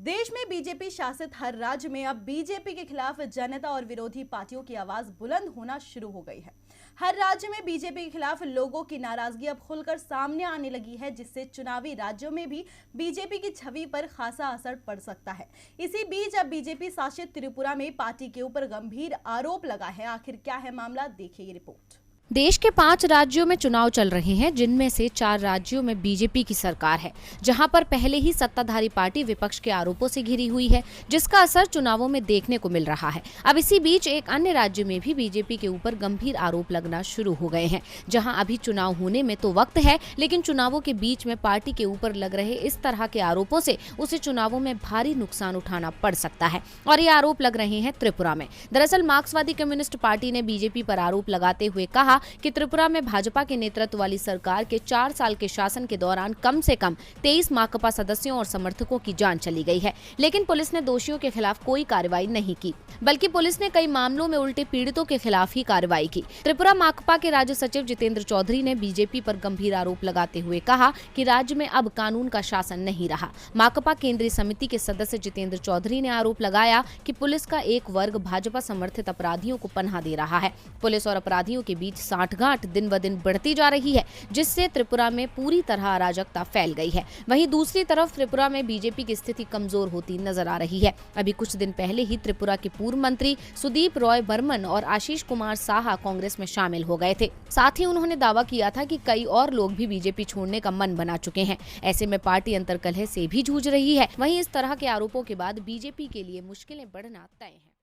देश में बीजेपी शासित हर राज्य में अब बीजेपी के खिलाफ जनता और विरोधी पार्टियों की आवाज बुलंद होना शुरू हो गई है। हर राज्य में बीजेपी के खिलाफ लोगों की नाराजगी अब खुलकर सामने आने लगी है, जिससे चुनावी राज्यों में भी बीजेपी की छवि पर खासा असर पड़ सकता है। इसी बीच अब बीजेपी शासित त्रिपुरा में पार्टी के ऊपर गंभीर आरोप लगा है। आखिर क्या है मामला, देखिए ये रिपोर्ट। देश के 5 राज्यों में चुनाव चल रहे हैं, जिनमें से 4 राज्यों में बीजेपी की सरकार है, जहां पर पहले ही सत्ताधारी पार्टी विपक्ष के आरोपों से घिरी हुई है, जिसका असर चुनावों में देखने को मिल रहा है। अब इसी बीच एक अन्य राज्य में भी बीजेपी के ऊपर गंभीर आरोप लगना शुरू हो गए हैं, जहां अभी चुनाव होने में तो वक्त है, लेकिन चुनावों के बीच में पार्टी के ऊपर लग रहे इस तरह के आरोपों से उसे चुनावों में भारी नुकसान उठाना पड़ सकता है। और ये आरोप लग रहे हैं त्रिपुरा में। दरअसल मार्क्सवादी कम्युनिस्ट पार्टी ने बीजेपी पर आरोप लगाते हुए कहा कि त्रिपुरा में भाजपा के नेतृत्व वाली सरकार के 4 साल के शासन के दौरान कम से कम 23 माकपा सदस्यों और समर्थकों की जान चली गई है, लेकिन पुलिस ने दोषियों के खिलाफ कोई कार्रवाई नहीं की, बल्कि पुलिस ने कई मामलों में उल्टे पीड़ितों के खिलाफ ही कार्रवाई की। त्रिपुरा माकपा के राज्य सचिव जितेंद्र चौधरी ने बीजेपी पर गंभीर आरोप लगाते हुए कहा कि राज्य में अब कानून का शासन नहीं रहा। माकपा केंद्रीय समिति के सदस्य जितेंद्र चौधरी ने आरोप लगाया कि पुलिस का एक वर्ग भाजपा समर्थित अपराधियों को पनाह दे रहा है। पुलिस और अपराधियों के बीच साठगांठ दिन ब दिन बढ़ती जा रही है, जिससे त्रिपुरा में पूरी तरह अराजकता फैल गई है। वहीं दूसरी तरफ त्रिपुरा में बीजेपी की स्थिति कमजोर होती नजर आ रही है। अभी कुछ दिन पहले ही त्रिपुरा के पूर्व मंत्री सुदीप रॉय बर्मन और आशीष कुमार साहा कांग्रेस में शामिल हो गए थे। साथ ही उन्होंने दावा किया था कि कई और लोग भी बीजेपी छोड़ने का मन बना चुके हैं। ऐसे में पार्टी अंतर्कलह से भी जूझ रही है। वहीं इस तरह के आरोपों के बाद बीजेपी के लिए मुश्किलें बढ़ना तय है।